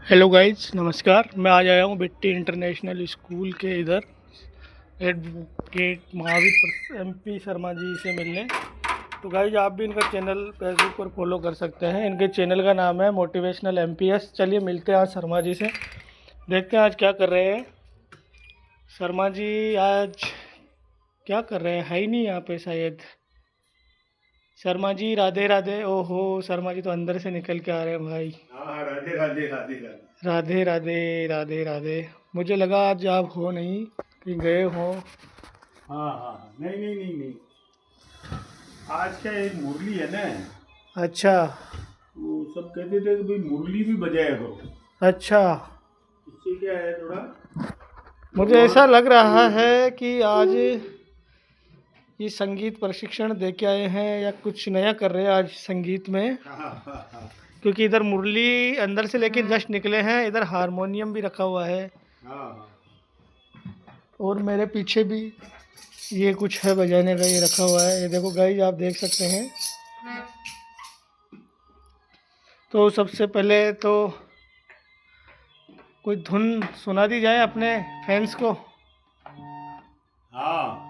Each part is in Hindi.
हेलो गाइज, नमस्कार। मैं आज आया हूँ बिट्टी इंटरनेशनल स्कूल के इधर एडवोकेट महावीर MP शर्मा जी से मिलने। तो गाइज, आप भी इनका चैनल फेसबुक पर फॉलो कर सकते हैं। इनके चैनल का नाम है मोटिवेशनल MPS। चलिए मिलते हैं आज शर्मा जी से, देखते हैं आज क्या कर रहे हैं शर्मा जी। आज क्या कर रहे हैं, है ही नहीं यहाँ पे शायद। शर्मा जी राधे राधे। ओहो, शर्मा जी तो अंदर से निकल के आ रहे हैं भाई। हाँ, राधे राधे राधे राधे। राधे राधे राधे राधे। मुझे लगा आज आप हो नहीं, कि गए हो। हाँ हाँ हाँ, नहीं नहीं नहीं नहीं, आज क्या एक मुरली है ना, अच्छा वो सब कहते थे कि भाई मुरली भी बजाया करो। अच्छा। इससे क्या है, थोड़ा मुझे भगवान। ऐसा लग रहा है कि आज ये संगीत प्रशिक्षण दे के आए हैं या कुछ नया कर रहे हैं आज संगीत में। हाँ हाँ हाँ क्योंकि इधर मुरली अंदर से लेके जस्ट निकले हैं, इधर हारमोनियम भी रखा हुआ है हाँ हाँ। और मेरे पीछे भी ये कुछ है बजाने का, ये रखा हुआ है। ये देखो गाइस, आप देख सकते हैं। तो सबसे पहले तो कोई धुन सुना दी जाए अपने फैंस को। हाँ,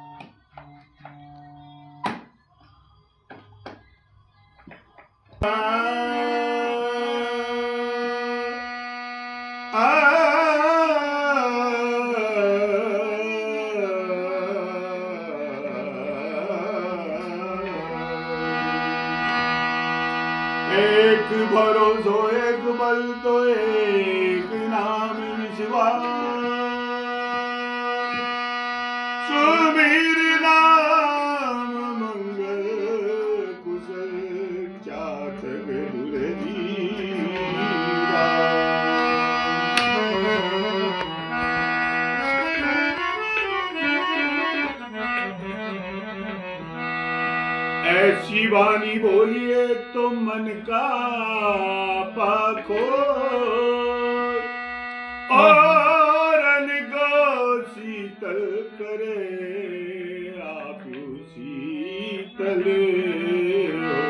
एक भरोसो एक बल तो एक नाम विश्वास, सुबीर नाम मंगल कुशल चातक दुरधीरा। ऐसी वाणी बोलिए तो मन का पाखो और अनगो शीतल करे, आप शीतल हो।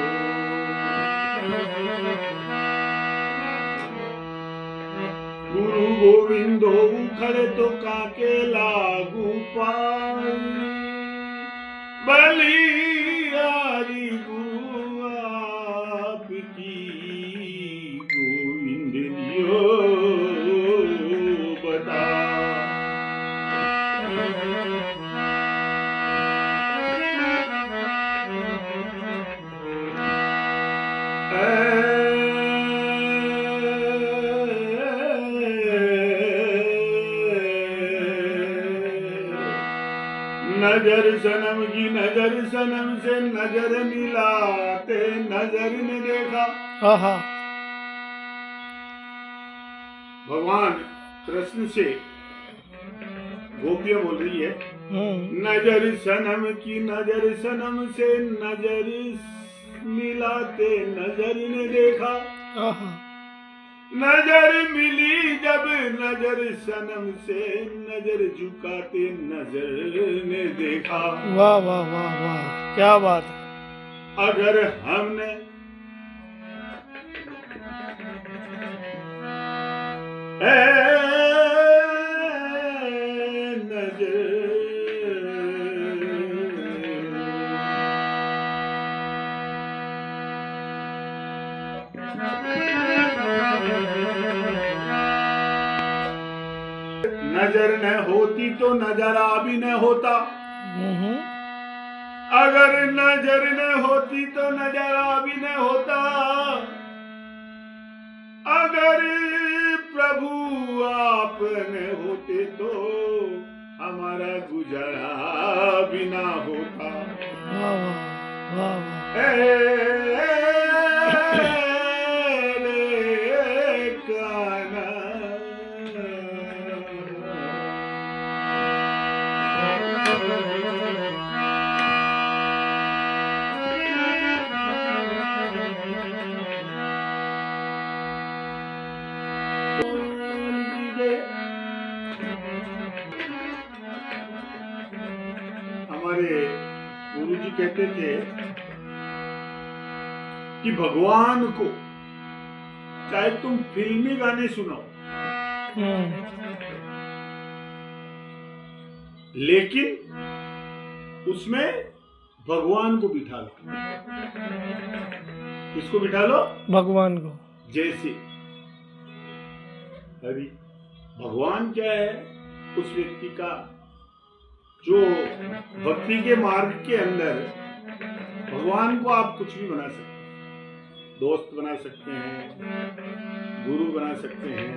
गुरु गोविंदो उखड़े तो काके लागू पाई, बलिहारी गुरु आपकी गोविंद दियो बता। नजर सनम की नजर सनम से नजर मिलाते नजर ने देखा। हाँ हाँ। भगवान कृष्ण से गोपियां बोल रही है, नजर सनम की नजर सनम से नजर मिलाते नजर ने देखा। नजर मिली जब नजर सनम से नजर झुकाते नजर ने देखा। वाह वाह वाह वाह, क्या बात। अगर हमने नजर न होती तो नजारा भी न होता। अगर नजर न होती तो नजारा भी न होता। अगर प्रभु आप न होते तो हमारा गुजारा भी ना होता। हमारे गुरुजी कहते थे कि भगवान को चाहे तुम फिल्मी गाने सुनाओ, लेकिन उसमें भगवान को बिठा लो। किसको बिठा लो? भगवान को। जैसे हरि भगवान क्या है? उस व्यक्ति का जो भक्ति के मार्ग के अंदर भगवान को आप कुछ भी बना सकते हैं। दोस्त बना सकते हैं, गुरु बना सकते हैं,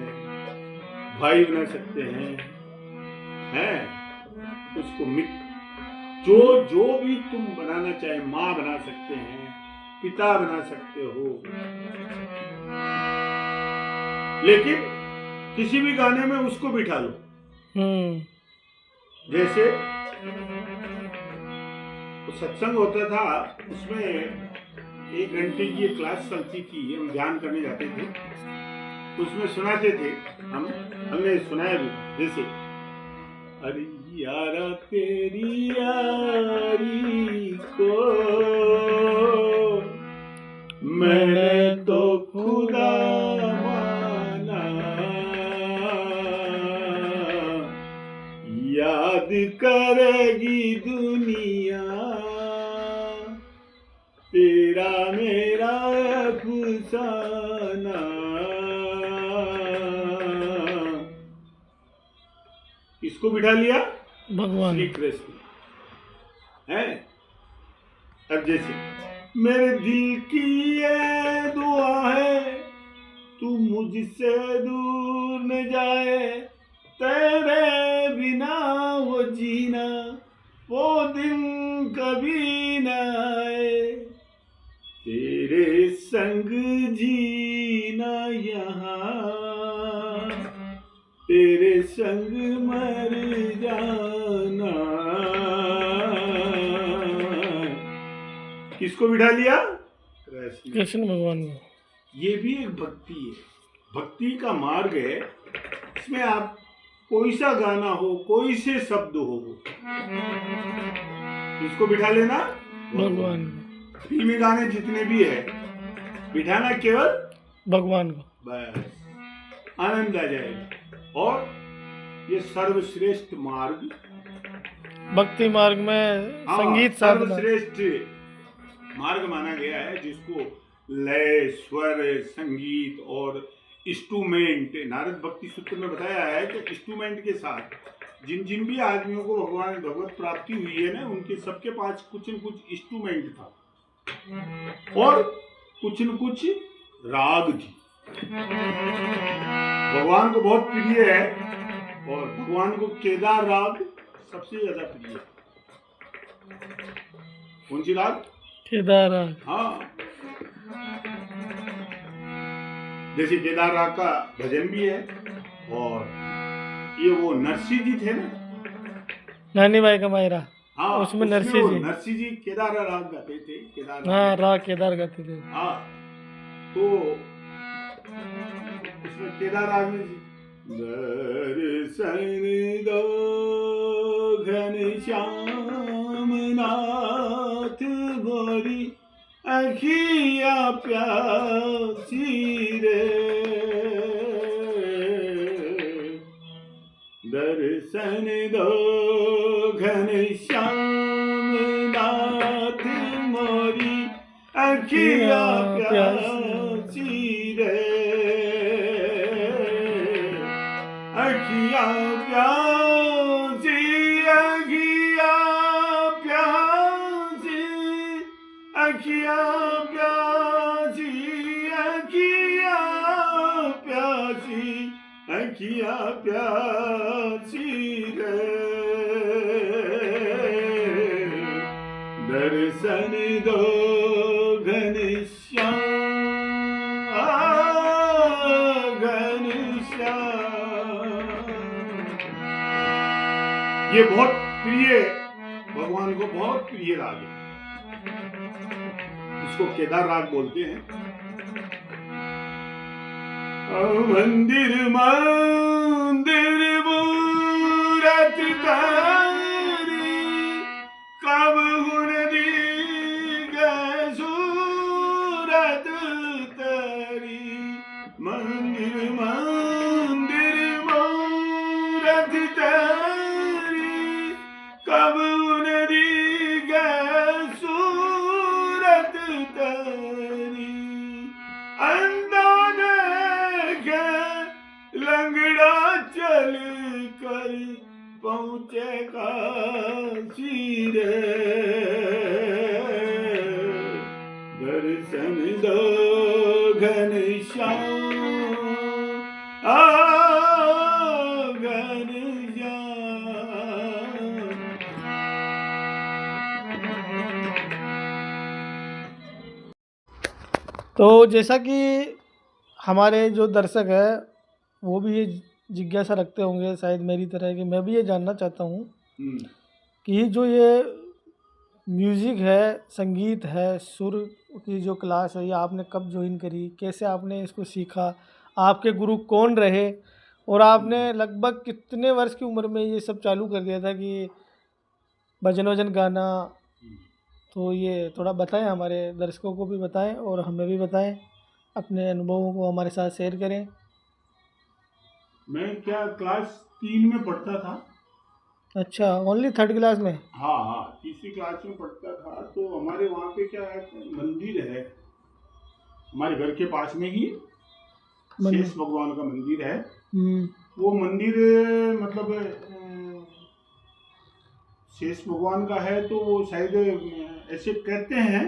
भाई बना सकते हैं, उसको मित्र जो भी तुम बनाना चाहे, माँ बना सकते हैं, पिता बना सकते हो। लेकिन किसी भी गाने में उसको बिठा लो। जैसे तो सत्संग होता था, उसमें 1 घंटे की क्लास चलती थी, हम ध्यान करने जाते थे, उसमें सुनाते थे, हमने सुनाया भी। जैसे अरे यारा तेरी यारी को मैंने तो खुदा माना, याद करेगी दुनिया तेरा मेरा अफसाना। किसको बिठा लिया? भगवान। श्री कृष्ण है। अब जैसे मेरे दिल की ये दुआ है, तू मुझसे दूर न जाए, तेरे बिना वो जीना वो दिन कभी न आए, तेरे संग जीना यहाँ, तेरे संग मर जाना। किसको बिठा लिया? कृष्ण भगवान को। ये भी एक भक्ति है, भक्ति का मार्ग है। इसमें आप कोई सा गाना हो, कोई से शब्द हो, इसको बिठा लेना भगवान को। फिल्मी गाने जितने भी है, बिठाना केवल भगवान को, बस आनंद आ जाएगा। और ये सर्वश्रेष्ठ मार्ग, भक्ति मार्ग में संगीत साधना सर्वश्रेष्ठ मार्ग माना गया है, जिसको लय, स्वर, संगीत और इंस्ट्रूमेंट, नारद भक्ति सूत्र में बताया है कि इंस्ट्रूमेंट के साथ जिन भी आदमियों को भगवत प्राप्ति हुई है ना, उनके सबके पास कुछ न कुछ इंस्ट्रूमेंट था और कुछ न कुछ राग थी। भगवान को बहुत प्रिय है और भगवान को केदार राग सबसे ज्यादा प्रिय है। कौन सी राग? केदार राग। हाँ, जैसे केदार राग का भजन भी है। और ये वो नरसिंह जी थे ना, नानी भाई का मायरा, हाँ, उसमें नरसिंह जी केदार राग गाते थे। केदार हाँ, राग केदार गाते थे। हाँ, तो उसमें केदार राग में दर्शन दो घनश्याम नाथ गोरी अखिया प्यासी रे, दर्शन दो घनश्याम नाथ मोरी अखिया प्यासी रे, अखिया प्यासी, अखिया प्यासी, अखिया प्यासी, अखिया प्यासी, अखिया प्यासी रे, दर्शन दो घनश्याम, घनश्याम। ये बहुत प्रिय, भगवान को बहुत प्रिय राग है, इसको केदार राग बोलते हैं। मंदिर मंदिर मूरत तारी, कब गुण दीगे सूरत तारी, मंदिर मंदिर लंगड़ा चल कर पहुँचे काशी रे, दर्शन दो घनश्याम तो जैसा कि हमारे जो दर्शक है वो भी ये जिज्ञासा रखते होंगे शायद मेरी तरह कि मैं भी ये जानना चाहता हूँ कि जो ये म्यूज़िक है, संगीत है, सुर की जो क्लास है ये आपने कब ज्वाइन करी, कैसे आपने इसको सीखा, आपके गुरु कौन रहे और आपने लगभग कितने वर्ष की उम्र में ये सब चालू कर दिया था कि भजन वजन गाना। तो ये थोड़ा बताएं, हमारे दर्शकों को भी बताएं और हमें भी बताएं, अपने अनुभवों को हमारे साथ शेयर करें। मैं क्या क्लास 3 में पढ़ता था। अच्छा, ओनली 3rd क्लास में? हाँ, तीसरी क्लास में पढ़ता था। तो हमारे वहाँ पे क्या है, मंदिर है हमारे घर के पास में ही, शेष भगवान का मंदिर है। वो मंदिर मतलब शेष भगवान का है, तो वो शायद ऐसे कहते हैं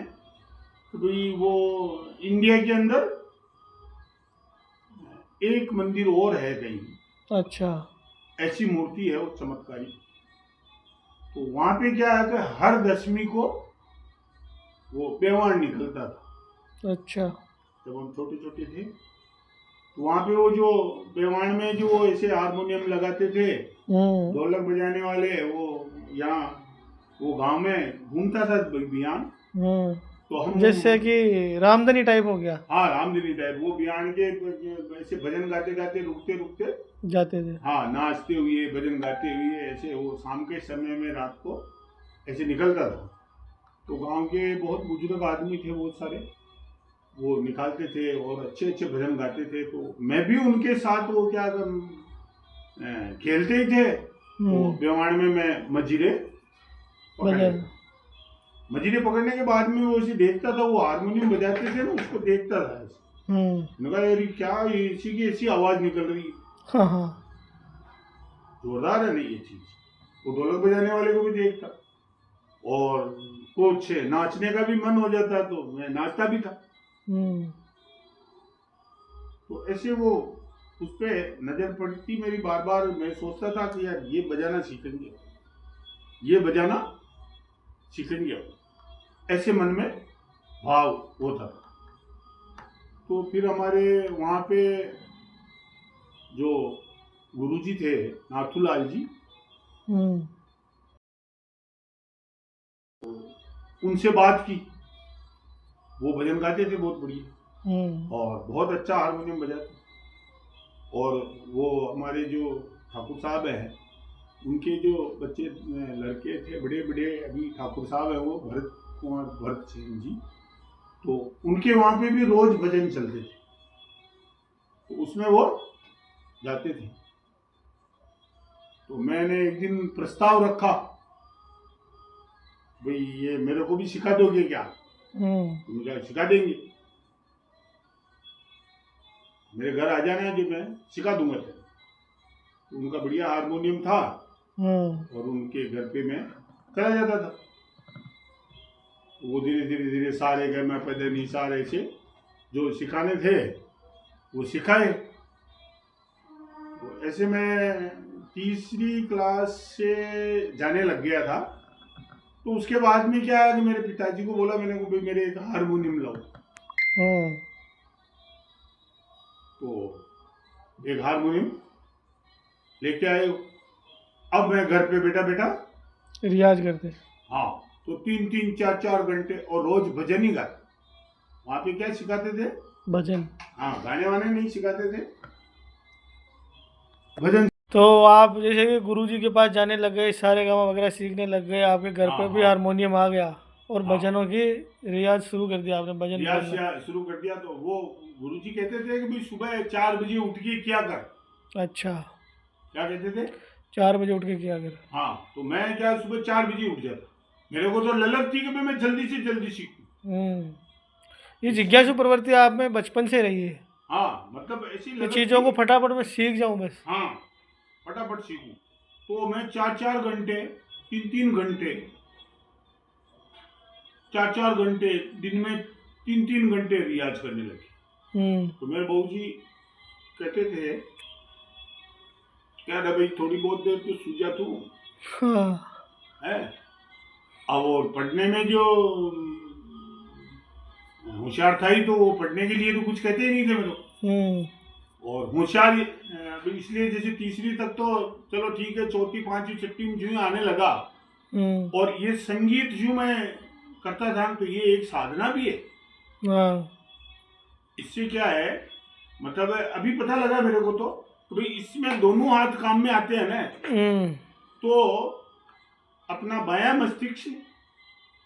कि भाई वो इंडिया के अंदर एक मंदिर और है कहीं। अच्छा, ऐसी मूर्ति है वो चमत्कारी। तो वहां पे क्या है कि हर 10वीं को वो पेवाण निकलता था। अच्छा, जब हम छोटे छोटे थे तो वहां पे वो जो पेवाण में जो ऐसे हारमोनियम लगाते थे, ढोलक बजाने वाले, वो यहाँ वो गांव में घूमता था बियान। तो हम जैसे कि रामधनी टाइप हो गया। हाँ, रामधनी टाइप। वो बियान के ऐसे भजन गाते गाते रुकते रुकते जाते थे। हाँ, नाचते हुए भजन गाते हुए ऐसे वो शाम के समय में रात को ऐसे निकलता था। तो गांव के बहुत बुजुर्ग आदमी थे बहुत सारे, वो निकालते थे और अच्छे अच्छे भजन गाते थे। तो मैं भी उनके साथ वो क्या खेलते ही थे। तो बेवाण में मैं मजीरे पकड़ने के बाद में वो ऐसे देखता था, वो हारमोनियम बजाते थे ना, उसको देखता था ऐसे। मैंने कहा यार क्या इसी की ऐसी आवाज निकल रही है। हाँ, जोरदार है नहीं ये चीज। वो ढोलक बजाने वाले को भी देखता और कुछ नाचने का भी मन हो जाता, तो मैं नाचता भी था। तो ऐसे वो उस पे नजर पड़ती मेरी बार बार। मैं सोचता था कि यार ये बजाना सीखेंगे, ये बजाना सीखेंगे, ऐसे मन में भाव होता था। तो फिर हमारे वहाँ पे जो गुरुजी थे नाथूलाल जी, उनसे बात की। वो भजन गाते थे बहुत बढ़िया और बहुत अच्छा हारमोनियम बजाते। और वो हमारे जो ठाकुर साहब हैं, उनके जो बच्चे लड़के थे बड़े बड़े, अभी ठाकुर साहब हैं वो भरत कुमार भरत सिंह जी, तो उनके वहाँ पे भी रोज भजन चलते थे। तो उसमें वो जाते थे। तो मैंने एक दिन प्रस्ताव रखा, भाई ये मेरे को भी सिखा दोगे क्या? उन्होंने सिखा देंगे, मेरे घर आ जाना जो मैं सिखा दूंगा तेरे। तो उनका बढ़िया हारमोनियम था और उनके घर पे मैं चला जाता था। वो धीरे धीरे धीरे सारे घर में पैदनी सारे से जो सिखाने थे वो सिखाए। तो ऐसे मैं तीसरी क्लास से जाने लग गया था। तो उसके बाद में क्या है कि मेरे पिताजी को बोला मैंने को भाई मेरे एक हारमोनियम लाओ। तो एक हारमोनियम लेके आए। अब मैं घर पे बैठा बैठा रियाज करते। हाँ, तो 3-3 4-4 घंटे और रोज भजन ही गाते। वहाँ पे क्या सिखाते थे? भजन। हाँ, गाने वाने नहीं सिखाते थे, भजन। तो आप जैसे कि गुरुजी के पास जाने लग गए, सारे गामा वगैरह सीखने लग गए, आपके घर पे भी हारमोनियम आ गया और भजनों की रियाज शुरू कर दिया आपने, भजन रियाज शुरू कर दिया। तो वो गुरुजी कहते थे कि भाई सुबह 4 बजे उठ के क्या कर। अच्छा, क्या कहते थे? 4 बजे उठ के क्या कर। हाँ, तो मैं क्या सुबह 4 बजे उठ जाता। मेरे को तो ललक थी कि मैं जल्दी से जल्दी सीखूं। ये जिज्ञासु प्रवृत्ति आप में बचपन से रही है? हाँ मतलब ऐसी ये लगन चीज़ों को थी। फटाफट मैं सीख जाऊँ बस। हाँ फटाफट सीखूं। तो मैं 4-4 घंटे 3-3 घंटे 4-4 घंटे दिन में 3-3 घंटे रियाज करने लगे। तो मेरे बहू जी कहते थे क्या रे भाई थोड़ी बहुत देर तो सो जा तू हाँ। है। अब और पढ़ने में जो होशियार था ही तो वो पढ़ने के लिए तो कुछ कहते ही नहीं थे मेरे को। और होशियार इसलिए जैसे तीसरी तक तो चलो ठीक है, चौथी पांचवी छठी में जो आने लगा और ये संगीत जो मैं करता था तो ये एक साधना भी है। हाँ। इससे क्या है मतलब अभी पता लगा मेरे को तो भाई इसमें दोनों हाथ काम में आते हैं ना। तो अपना बायां मस्तिष्क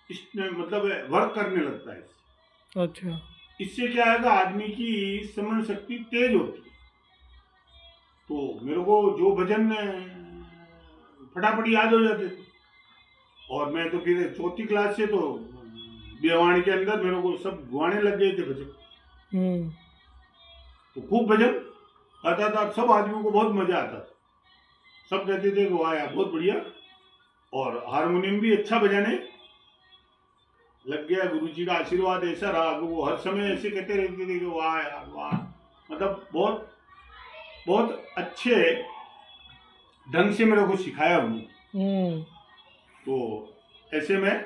इसमें मतलब वर्क करने लगता है। अच्छा। इससे क्या है कि आदमी की स्मरण शक्ति तेज होती है। तो मेरे को जो भजन फटाफट याद हो जाते थे। और मैं तो फिर चौथी क्लास से तो बेवाणी के अंदर मेरे को सब गुआने लग गए थे भजन। तो खूब भजन आता था, सब आदमियों को बहुत मजा आता था। सब कहते थे कि वाह यार बहुत बढ़िया। और हारमोनियम भी अच्छा बजाने लग गया। गुरु जी का आशीर्वाद ऐसा रहा कि वो हर समय ऐसे कहते रहते थे कि वाह यार वाह। मतलब बहुत बहुत अच्छे ढंग से मेरे को सिखाया उन्होंने। तो ऐसे में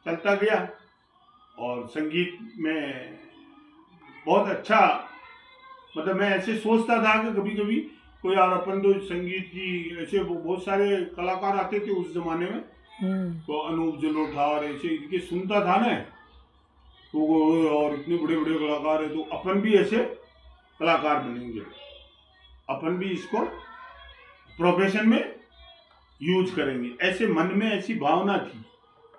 चलता गया और संगीत में बहुत अच्छा मतलब मैं ऐसे सोचता था कि कभी कभी कोई यार अपन तो संगीत की ऐसे बहुत सारे कलाकार आते थे उस जमाने में। तो अनूप जलोटा ऐसे इनके सुनता था ना तो और इतने बड़े बड़े कलाकार है तो अपन भी ऐसे कलाकार बनेंगे, अपन भी इसको प्रोफेशन में यूज करेंगे। ऐसे मन में ऐसी भावना थी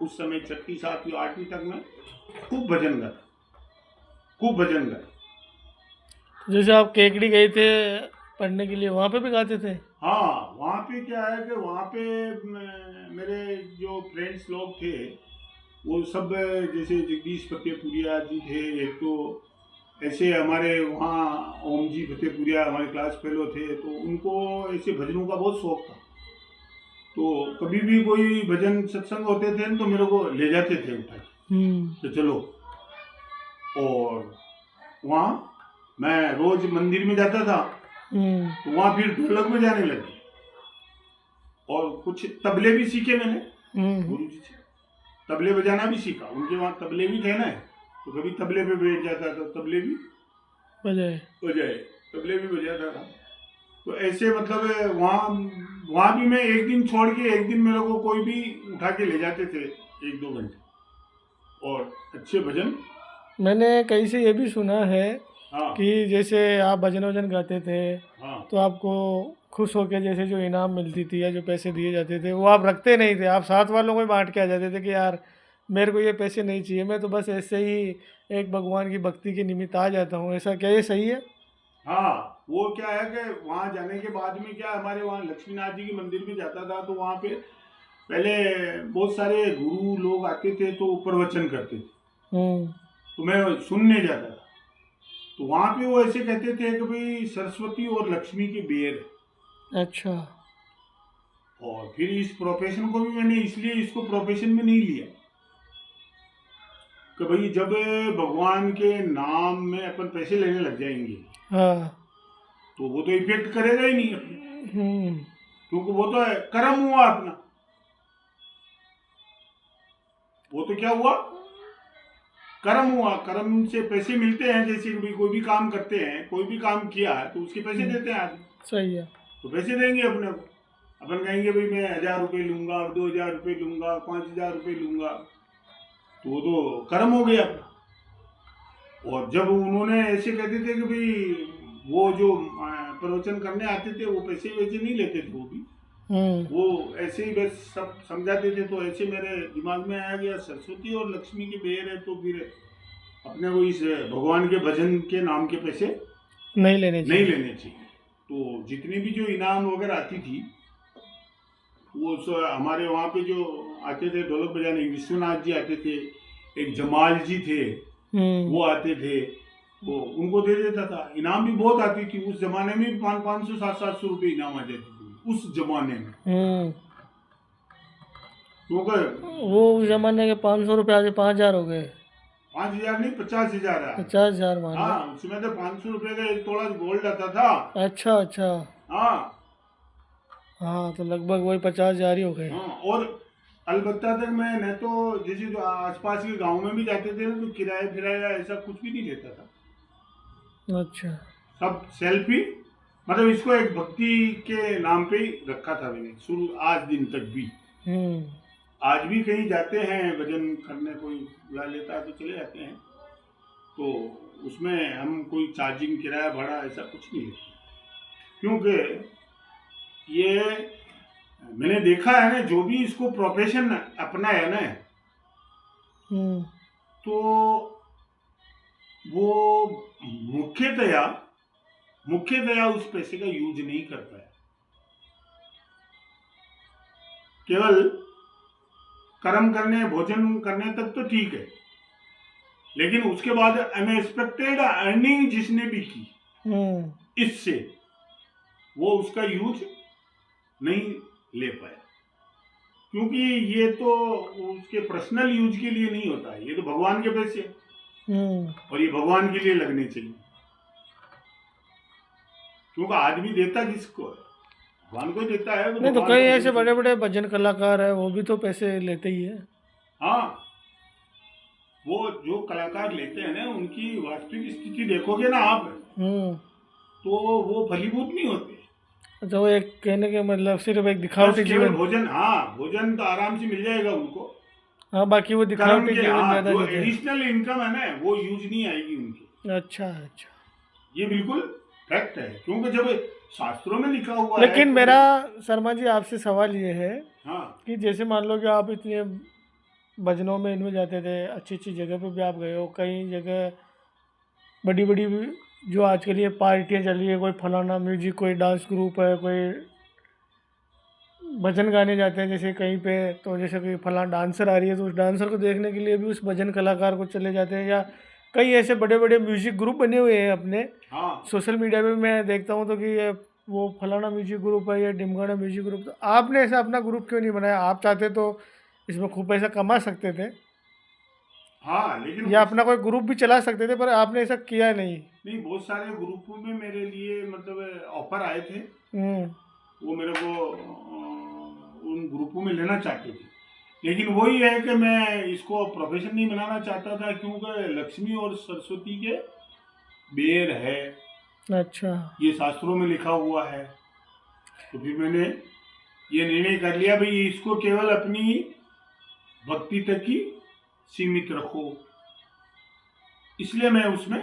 उस समय। छठी सातवीं आठवीं तक में खूब भजन गाता, खूब भजन गाता। जैसे आप केकड़ी गए थे पढ़ने के लिए, वहाँ पे भी गाते थे? हाँ वहाँ पे क्या है कि वहाँ पे मेरे जो फ्रेंड्स लोग थे वो सब जैसे जगदीश फतेहपुरिया जी थे एक तो ऐसे हमारे वहाँ ओम जी फतेहपुरिया हमारे क्लास फेलो थे तो उनको ऐसे भजनों का बहुत शौक था। तो कभी भी कोई भजन सत्संग होते थे तो मेरे को ले जाते थे उठा के तो चलो। और वहाँ मैं रोज मंदिर में जाता था तो वहाँ फिर ढोलक में जाने लगे और कुछ तबले भी सीखे मैंने गुरु जी से। तबले बजाना भी सीखा, उनके वहाँ तबले भी थे ना तो कभी तबले पे बैठ जाता था, तबले भी बजाए तबले भी बजाता था। तो ऐसे मतलब वहाँ भी मैं एक दिन छोड़ के एक दिन मेरे को कोई भी उठा के ले जाते थे 1-2 घंटे और अच्छे भजन। मैंने कहीं से ये भी सुना है हाँ कि जैसे आप भजन वजन गाते थे हाँ तो आपको खुश होके जैसे जो इनाम मिलती थी या जो पैसे दिए जाते थे वो आप रखते नहीं थे, आप साथ वालों को ही बांट के आ जाते थे कि यार मेरे को ये पैसे नहीं चाहिए, मैं तो बस ऐसे ही एक भगवान की भक्ति के निमित्त आ जाता हूँ। ऐसा क्या ये सही है? हाँ वो क्या है कि वहाँ जाने के बाद में क्या हमारे वहाँ लक्ष्मीनाथ जी के मंदिर में जाता था तो वहाँ पे पहले बहुत सारे गुरु लोग आते थे तो प्रवचन करते थे तो मैं सुनने जाता था। तो वहाँ पे वो ऐसे कहते थे कि भाई सरस्वती और लक्ष्मी के बेर है। अच्छा। और फिर इस प्रोफेशन को भी मैंने इसलिए इसको प्रोफेशन में नहीं लिया कि भाई जब भगवान के नाम में अपन पैसे लेने लग जाएंगे हाँ। तो वो तो इफेक्ट करेगा ही नहीं अपने, क्योंकि वो तो कर्म हुआ अपना। वो तो क्या हुआ कर्म हुआ, कर्म से पैसे मिलते हैं। जैसे कि कोई भी काम करते हैं, कोई भी काम किया है तो उसके पैसे देते हैं आदमी। सही है। तो पैसे देंगे अपने को, अपन कहेंगे भाई मैं 1000 रुपये लूंगा 2000 रुपये लूंगा 5000 रुपये लूंगा तो वो तो कर्म हो गया अपना। और जब उन्होंने ऐसे कहते थे कि भाई वो जो प्रवचन करने आते थे वो पैसे वैसे नहीं लेते थे, वो भी वो ऐसे ही बस सब समझाते थे। तो ऐसे मेरे दिमाग में आया गया सरस्वती और लक्ष्मी के बेर है तो फिर अपने को इस भगवान के भजन के नाम के पैसे नहीं लेने चाहिए। तो जितनी भी जो इनाम वगैरह आती थी वो हमारे वहाँ पे जो आते थे ढोलक बजाने, विश्वनाथ जी आते थे, एक जमाल जी थे वो आते थे, वो उनको दे देता था। इनाम भी बहुत आती थी उस जमाने में, 500 700 रुपये इनाम आ जाती थी उस जमाने में। क्योंकि वो उस जमाने के 500 रुपये आज 5,000 हो गए। 5,000 नहीं, 50,000 है। 50,000 मान लो। हाँ, उसमें तो 500 रुपये का 1 तोला गोल्ड आता था। अच्छा अच्छा। हाँ हाँ तो लगभग वही 50,000 ही हो गए। हाँ। और अलबत्ता तक मैं न तो जैसे जो आसपास के गांव में भी जाते थे ना, तो किराया फिराया ऐसा कुछ भी नहीं लेता था। अच्छा। सब सेल्फ ही, मतलब इसको एक भक्ति के नाम पे ही रखा था मैंने शुरू, आज दिन तक भी। आज भी कहीं जाते हैं भजन करने, कोई बुला लेता है तो चले जाते हैं, तो उसमें हम कोई चार्जिंग किराया भाड़ा ऐसा कुछ नहीं लेते। क्योंकि ये मैंने देखा है ना, जो भी इसको प्रोफेशन अपना है ना, तो वो मुख्यतया उस पैसे का यूज नहीं कर पाया। केवल कर्म करने, भोजन करने तक तो ठीक है, लेकिन उसके बाद अनएक्सपेक्टेड अर्निंग जिसने भी की इससे, वो उसका यूज नहीं ले पाया। क्योंकि ये तो उसके पर्सनल यूज के लिए नहीं होता है, ये तो भगवान के पैसे और ये भगवान के लिए लगने चाहिए। क्योंकि आदमी देता किसको है? भगवान को देता है। नहीं तो कई ऐसे बड़े बड़े भजन कलाकार है, वो भी तो पैसे लेते ही है। हाँ, वो जो कलाकार लेते हैं ना, उनकी वास्तविक स्थिति देखोगे ना आप, तो वो फलीभूत नहीं होते। अच्छा, वो एक कहने के मतलब सिर्फ एक दिखावटी जीवन। भोजन, हाँ, भोजन तो आराम से मिल जाएगा उनको। हाँ, बाकी वो दिखावटी जीवन ज्यादा जो एडिशनल इनकम है ना, वो यूज नहीं आएगी उनकी। अच्छा अच्छा, ये बिल्कुल फैक्ट है, क्योंकि जब शास्त्रों में लिखा हुआ लेकिन है। मेरा शर्मा जी आपसे सवाल ये है, हाँ, कि जैसे मान लो कि आप इतने भजनों में इनमें जाते थे, अच्छी अच्छी जगह पे भी आप गए हो, कई जगह बड़ी बड़ी जो आजकल ये पार्टियाँ चल रही है, कोई फलाना म्यूजिक, कोई डांस ग्रुप है, कोई भजन गाने जाते हैं जैसे कहीं पे, तो जैसे कोई फलाना डांसर आ रही है तो उस डांसर को देखने के लिए भी उस भजन कलाकार को चले जाते हैं, या कई ऐसे बड़े बड़े म्यूजिक ग्रुप बने हुए हैं अपने। हाँ, सोशल मीडिया पे मैं देखता हूँ तो कि ये वो फलाना म्यूजिक ग्रुप है, या डिमगाना म्यूजिक ग्रुप। तो आपने ऐसा अपना ग्रुप क्यों नहीं बनाया? आप चाहते तो इसमें खूब पैसा कमा सकते थे, हाँ, लेकिन या अपना कोई ग्रुप भी चला सकते थे, पर आपने ऐसा किया नहीं। बहुत सारे ग्रुपों में मेरे लिए मतलब ऑफर आए थे, वो मेरे को उन ग्रुपों में लेना चाहते थे, लेकिन वही है कि मैं इसको प्रोफेशन नहीं बनाना चाहता था, क्योंकि लक्ष्मी और सरस्वती के बेर है। अच्छा, ये शास्त्रों में लिखा हुआ है। तो फिर मैंने ये निर्णय कर लिया, भाई इसको केवल अपनी भक्ति तक ही सीमित रखो, इसलिए मैं उसमें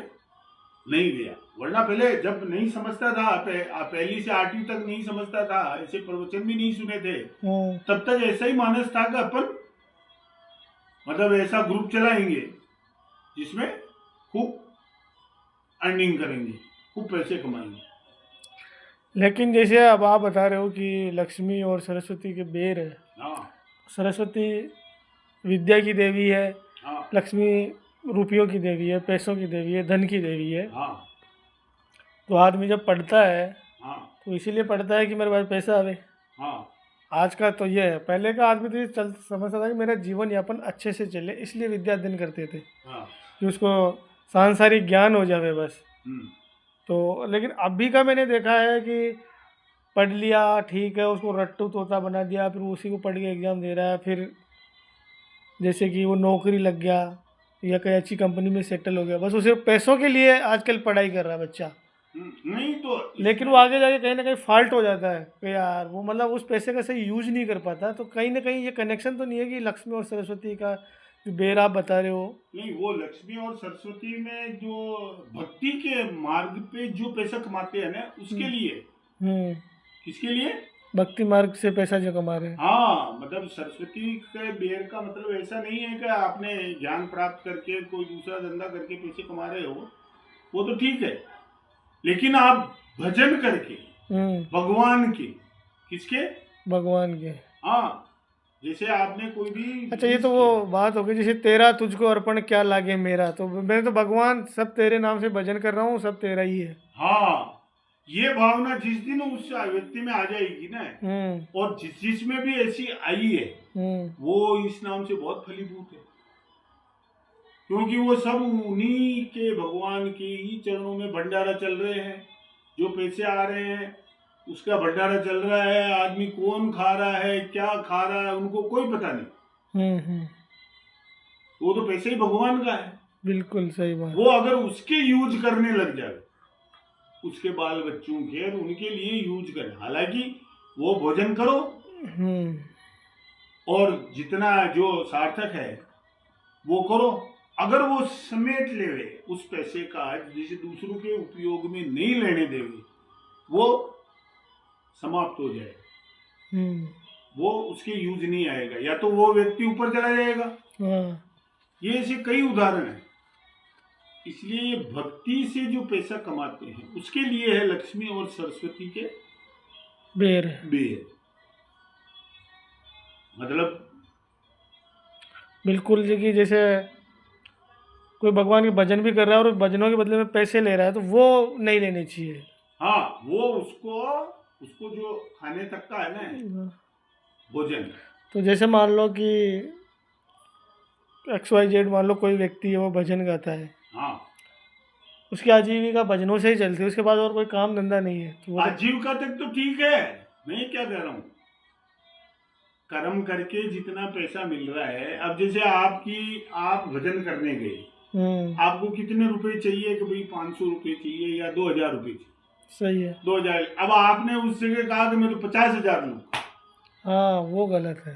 नहीं गया। वरना पहले जब नहीं समझता था, पहली से 8वीं तक नहीं समझता था, ऐसे प्रवचन भी नहीं सुने थे, तब तक ऐसा ही मानस था कि अपन मतलब ऐसा ग्रुप चलाएंगे जिसमें खूब अर्निंग करेंगे, खूब पैसे कमाएंगे। लेकिन जैसे अब आप बता रहे हो कि लक्ष्मी और सरस्वती के बेर है। हाँ, सरस्वती विद्या की देवी है, हाँ, लक्ष्मी रुपयों की देवी है, पैसों की देवी है, धन की देवी है। हाँ, तो आदमी जब पढ़ता है, हाँ, तो इसीलिए पढ़ता है कि मेरे पास पैसा आवे। हाँ, आज का तो ये है, पहले का आदमी तो ये समझता था कि मेरा जीवन यापन अच्छे से चले, इसलिए विद्या अध्ययन करते थे, हाँ, कि उसको सांसारिक ज्ञान हो जावे बस। तो लेकिन अभी का मैंने देखा है कि पढ़ लिया ठीक है, उसको रट्टू तोता बना दिया, फिर उसी को पढ़ के एग्ज़ाम दे रहा है, फिर जैसे कि वो नौकरी लग गया या कहीं अच्छी कंपनी में सेटल हो गया, बस उसे पैसों के लिए आजकल पढ़ाई कर रहा है बच्चा। नहीं तो लेकिन वो आगे जाके कहीं ना कहीं फॉल्ट हो जाता है कि यार वो मतलब उस पैसे का सही यूज नहीं कर पाता। तो कहीं ना कहीं ये कनेक्शन तो नहीं है कि लक्ष्मी और सरस्वती का जो बेर आप बता रहे हो? नहीं, वो लक्ष्मी और सरस्वती में जो भक्ति के मार्ग पे जो पैसा कमाते हैं ना, उसके लिए। किसके लिए? भक्ति मार्ग से पैसा जो कमा रहे हैं। हाँ, मतलब सरस्वती के बेर का मतलब ऐसा नहीं है कि आपने ज्ञान प्राप्त करके कोई दूसरा धंधा करके पैसे कमा रहे हो, वो तो ठीक है, लेकिन आप भजन करके भगवान के, किसके? भगवान के। हाँ, जैसे आपने कोई भी अच्छा, ये तो चीज़ वो किया, बात हो गई, जैसे तेरा तुझको अर्पण क्या लागे मेरा, तो मैं तो भगवान सब तेरे नाम से भजन कर रहा हूँ, सब तेरा ही है। हाँ, ये भावना जिस दिन उस व्यक्ति में आ जाएगी ना, हम्म। और जिसमें भी ऐसी आई है, हम्म। वो इस नाम से बहुत फलीभूत है, क्योंकि वो सब उन्हीं के भगवान के ही चरणों में भंडारा चल रहे हैं। जो पैसे आ रहे हैं उसका भंडारा चल रहा है, आदमी कौन खा रहा है क्या खा रहा है उनको कोई पता नहीं, हम्म। वो तो पैसे ही भगवान का है। बिल्कुल सही बात। वो अगर उसके यूज करने लग जाए, उसके बाल बच्चों के और उनके लिए यूज करें, हालांकि वो भोजन करो हम्म। और जितना जो सार्थक है वो करो, अगर वो समेट लेवे उस पैसे का जिसे दूसरों के उपयोग में नहीं लेने देवे, वो समाप्त हो जाए, हम्म। वो उसके यूज नहीं आएगा, या तो वो व्यक्ति ऊपर चला जाएगा। हाँ। ये ऐसे कई उदाहरण हैं। इसलिए ये भक्ति से जो पैसा कमाते हैं उसके लिए है लक्ष्मी और सरस्वती के बेर। बेर। मतलब बिल्कुल जी, कि जैसे कोई भगवान के भजन भी कर रहा है और उस भजनों के बदले में पैसे ले रहा है, तो वो नहीं लेने चाहिए। हाँ, वो उसको उसको जो खाने तक का है ना भोजन। तो जैसे मान लो कि XYZ, मान लो कोई व्यक्ति है, वो भजन गाता है, हाँ, उसकी आजीविका भजनों से ही चलती है, उसके बाद और कोई काम धंधा नहीं है, तो वो तो आजीविका तक तो ठीक है, मैं क्या कह रहा हूँ, कर्म करके जितना पैसा मिल रहा है। अब जैसे आप भजन करने गए, आपको कितने रुपए चाहिए कि भाई 500 रुपए चाहिए या 2000 रुपए चाहिए, सही है। 2000। अब आपने उस जगह कहा कि मैं तो 50,000 लूँ, हाँ, वो गलत है।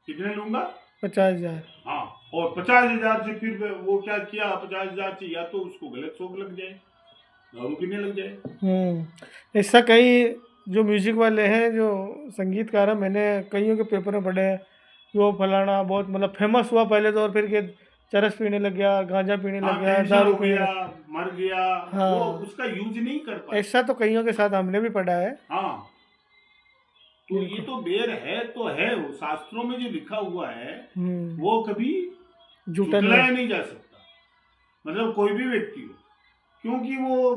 कितने लूंगा? 50,000। हाँ, और 50,000 से फिर वो क्या किया, 50,000 से या तो उसको गलत शौक लग जाए, दारू पीने लग जाए। ऐसा कई जो म्यूजिक वाले हैं, जो संगीतकार हैं, मैंने कईयों के पेपर में पढ़े हैं, जो फलाना बहुत मतलब फेमस हुआ पहले तो, और फिर के चरस पीने लग गया, गांजा पीने हाँ, लग गया, टेंशन दारू हो पीने गया, लग। मर गया, हाँ, वो उसका यूज नहीं कर पाया। ऐसा तो कईयों के साथ हमने भी पढ़ा है। हाँ, तो ये बिल्कुल। तो बेर है तो है, वो शास्त्रों में जो लिखा हुआ है हम्म। वो कभी झूठा झुटलाया नहीं। नहीं जा सकता, मतलब कोई भी व्यक्ति हो, क्योंकि वो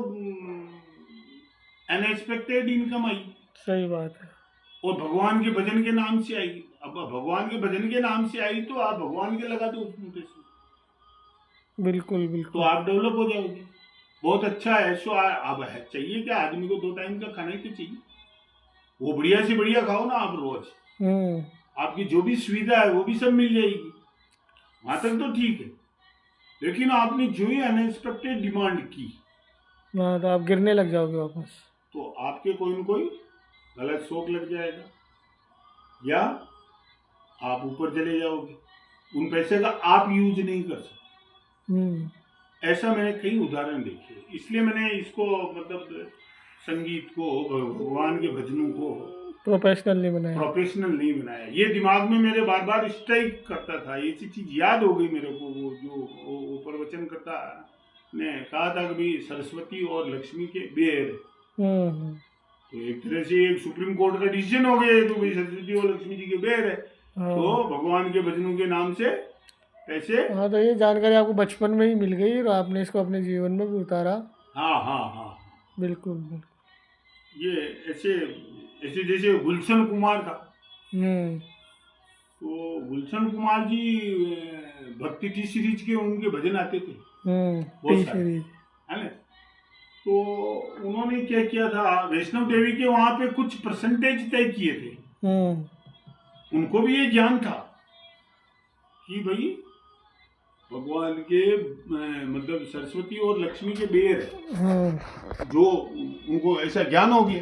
अनएक्सपेक्टेड इनकम आई सही बात है। और भगवान के भजन के नाम से आई। अब भगवान के भजन के नाम से आई तो आप भगवान के लगा दो उसमें पैसे, बिल्कुल तो बिल्कुल। आप डेवलप हो जाओगे। बहुत अच्छा है। सो अब है चाहिए क्या, आदमी को 2 टाइम का खाना ही तो चाहिए, वो बढ़िया से बढ़िया खाओ ना आप रोज, आपकी जो भी सुविधा है वो भी सब मिल जाएगी, वहां तक तो ठीक है। लेकिन आपने जो ही अनएक्सपेक्टेड डिमांड की, हाँ, तो आप गिरने लग जाओगे वापस। तो आपके कोई न कोई गलत शौक लग जाएगा, या आप ऊपर चले जाओगे, उन पैसे का आप यूज नहीं कर सकते। ऐसा मैंने कई उदाहरण देखे, इसलिए मैंने इसको मतलब संगीत को, भगवान के भजनों को प्रोफेशनल नहीं बनाया। ये दिमाग में मेरे बार बार स्ट्राइक करता था, ये चीज याद हो गई मेरे को। वो जो वो प्रवचन करता ने कहा था कि भाई सरस्वती और लक्ष्मी के बेर, तो एक तरह से एक सुप्रीम कोर्ट का डिसीजन हो गया, तो भाई सरस्वती और लक्ष्मी जी के बेर है, तो भगवान के भजनों के नाम से पैसे। हाँ, तो ये जानकारी आपको बचपन में ही मिल गई और आपने इसको अपने जीवन में भी उतारा। हाँ हाँ हाँ, बिल्कुल बिल्कुल। ये ऐसे ऐसे जैसे गुलशन कुमार था, तो गुलशन कुमार जी भक्ति टी सीरीज के उनके भजन आते थे बहुत सारे, है ना। तो उन्होंने क्या किया था, वैष्णव देवी के वहां पे कुछ परसेंटेज तय किए थे। उनको भी ये ज्ञान था कि भाई भगवान के मतलब सरस्वती और लक्ष्मी के बेर है, जो उनको ऐसा ज्ञान हो गया।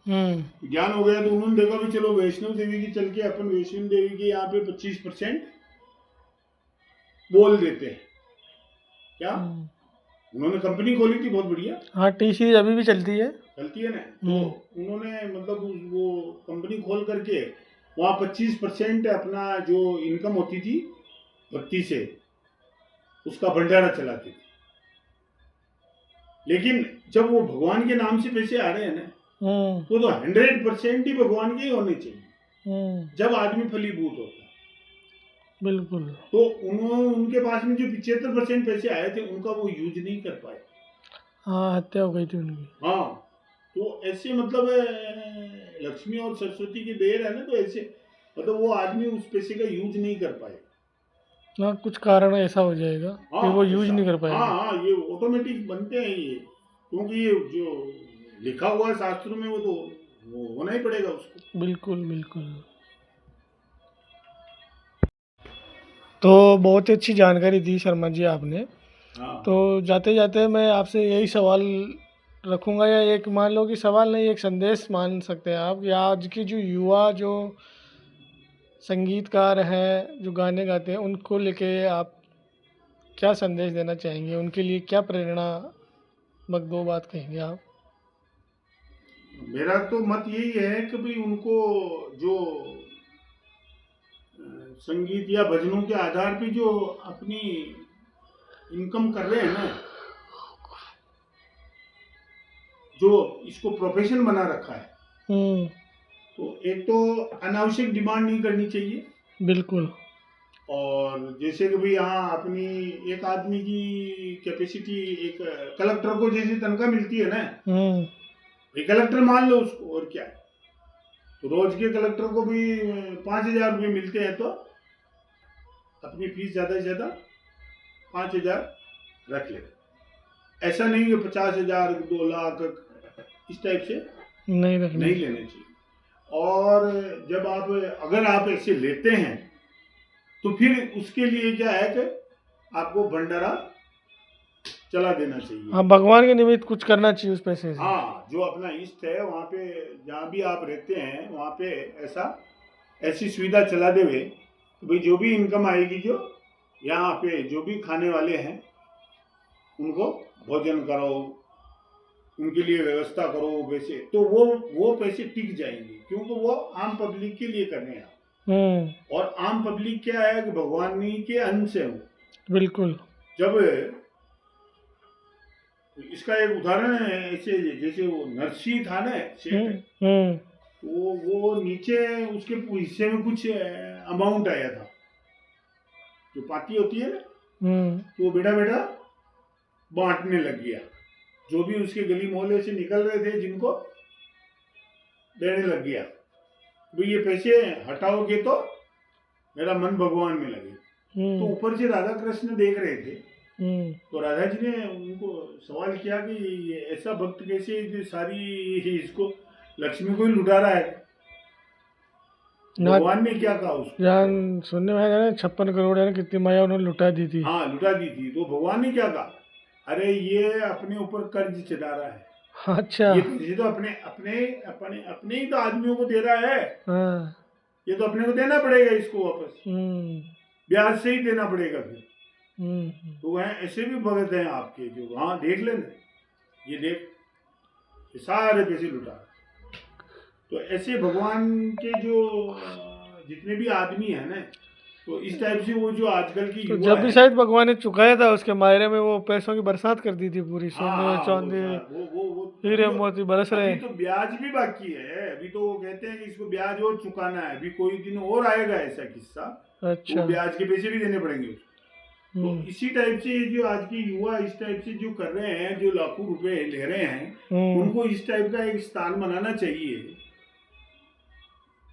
तो उन्होंने देखा भी चलो वैष्णव देवी की चल के अपन वैष्णव देवी के यहाँ पे 25% बोल देते हैं क्या। उन्होंने कंपनी खोली थी बहुत बढ़िया। हाँ, टी सीरीज अभी भी चलती है ना। तो उन्होंने मतलब वो कंपनी खोल करके वहाँ 25% अपना जो इनकम होती थी भक्ति से, उसका भंडारा चलाते थे। लेकिन जब वो भगवान के नाम से पैसे आ रहे हैं ना, तो 100% ही भगवान के ही होने चाहिए जब आदमी फलीभूत होता है। बिल्कुल। तो उनके पास में जो 75% पैसे आए थे उनका वो यूज नहीं कर पाए। हाँ, हत्या हो गई थी उनकी। हाँ, तो ऐसे मतलब लक्ष्मी और सरस्वती की देर है ना, तो ऐसे मतलब वो आदमी उस पैसे का यूज नहीं कर पाए। हाँ, कुछ कारण ऐसा हो जाएगा कि वो हाँ यूज ऐसा, नहीं कर हाँ पाएंगे। हाँ, ये ऑटोमेटिक बनते हैं ये, क्योंकि ये जो लिखा हुआ है शास्त्रों में वो तो वो होना ही पड़ेगा उसको। बिल्कुल बिल्कुल। तो बहुत ही अच्छी जानकारी दी शर्मा जी आपने। हाँ तो जाते जाते मैं आपसे यही सवाल रखूंगा, या एक मान लो कि सवाल नहीं, एक संदेश मान सकते हैं आप, या आज की जो युवा जो संगीतकार हैं, जो गाने गाते हैं, उनको लेके आप क्या संदेश देना चाहेंगे? उनके लिए क्या प्रेरणात्मक दो बात कहेंगे आप? मेरा तो मत यही है कि भाई उनको जो संगीत या भजनों के आधार पे जो अपनी इनकम कर रहे हैं ना, जो इसको प्रोफेशन बना रखा है, हम्म। तो एक तो अनावश्यक डिमांड नहीं करनी चाहिए। बिल्कुल। और जैसे कि भाई हाँ, अपनी एक आदमी की कैपेसिटी, एक कलेक्टर को जैसी तनख्वाह मिलती है ना, हम्म। भाई कलेक्टर मान लो उसको, और क्या है, तो रोज के कलेक्टर को भी 5,000 रुपये मिलते हैं, तो अपनी फीस ज्यादा से ज्यादा 5,000 रख ले। ऐसा नहीं कि 50,000 2 लाख इस टाइप से नहीं रखना। नहीं लेने चाहिए। और जब आप अगर आप ऐसे लेते हैं तो फिर उसके लिए क्या है कि आपको भंडारा चला देना चाहिए। हाँ, भगवान के निमित्त कुछ करना चाहिए उस पैसे से। हाँ, जो अपना इष्ट है वहाँ पे, जहाँ भी आप रहते हैं वहाँ पे ऐसी सुविधा चला देवे तो भाई जो भी इनकम आएगी, जो यहाँ पे जो भी खाने वाले हैं उनको भोजन करो, उनके लिए व्यवस्था करो वैसे, तो वो पैसे टिक जाएंगे, क्योंकि वो आम पब्लिक के लिए कर रहे हैं। और आम पब्लिक क्या है कि भगवान ही के अंश है वो। बिल्कुल। जब इसका एक उदाहरण है, ऐसे जैसे वो नरसिंह था ना सेठ, हम्म। वो नीचे उसके हिस्से में कुछ अमाउंट आया था, जो पार्टी होती है ना, तो वो बेटा बेटा बांटने लग गया, जो भी उसके गली मोहल्ले से निकल रहे थे जिनको देने लग गया, भाई ये पैसे हटाओगे तो मेरा मन भगवान में लगे। तो ऊपर से राधा कृष्ण देख रहे थे, तो राधा जी ने उनको सवाल किया कि ये ऐसा भक्त कैसे जो सारी इसको लक्ष्मी को ही लुटा रहा है। भगवान ने क्या कहा उसको? जान सुनने में आया 56 करोड़ है ना, कितनी माया उन्होंने लुटा दी थी। हाँ, लुटा दी थी। तो भगवान ने क्या कहा? अरे ये अपने ऊपर कर्ज चढ़ा रहा है। अच्छा। ये पैसे तो अपने अपने अपने अपने ही तो आदमियों को दे रहा है। हाँ। ये तो अपने को देना पड़ेगा इसको वापस, ब्याज से ही देना पड़ेगा फिर। तो वह ऐसे भी भगत हैं आपके, जो हाँ देख लेना, ये देख, ये सारे पैसे लुटा। तो ऐसे भगवान के जो जितने भी आदमी है ना, तो इस टाइप से वो जो आजकल की तो युवा जब भी है, शायद भगवान ने चुकाया था उसके मायरे में वो पैसों की बरसात कर दी थी पूरी, हाँ सोने हाँ, चांदी वो हीरे मोती बरस रहे अभी हैं। तो ब्याज भी बाकी है। अभी तो वो कहते हैं कि इसको ब्याज और चुकाना है, अभी कोई दिन और आएगा ऐसा किस्सा, अच्छा। वो ब्याज के पैसे भी देने पड़ेंगे उसको। तो इसी टाइप से जो आज की युवा इस टाइप से जो कर रहे हैं, जो लाखों रुपए ले रहे हैं, उनको इस टाइप का एक स्थान बनाना चाहिए,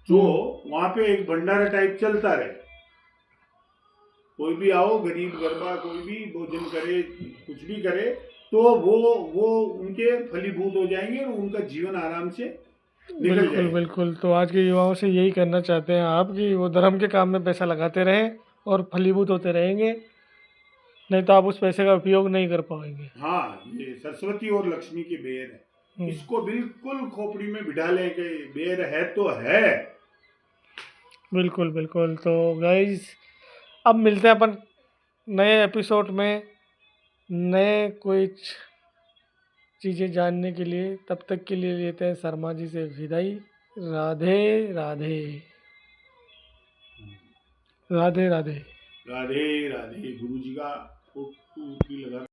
जो वहां पे एक भंडारा टाइप चलता रहे, कोई भी आओ, गरीब गरबा कोई भी भोजन करे, कुछ भी करे, तो वो उनके फलीभूत हो जाएंगे और उनका जीवन आराम से निकल बिल्कुल जाएगा। बिल्कुल। तो आज के युवाओं से यही करना चाहते हैं आप कि वो धर्म के काम में पैसा लगाते रहें और फलीभूत होते रहेंगे, नहीं तो आप उस पैसे का उपयोग नहीं कर पाएंगे। हाँ, ये सरस्वती और लक्ष्मी की बेर है, इसको बिल्कुल खोपड़ी में बिठा लें कि बेर है तो है। बिल्कुल बिल्कुल। तो गाइज, अब मिलते हैं अपन नए एपिसोड में, नए कुछ चीज़ें जानने के लिए। तब तक के लिए लेते हैं शर्मा जी से विदाई। राधे राधे। राधे राधे। राधे राधे। गुरु जी का फोटो लगा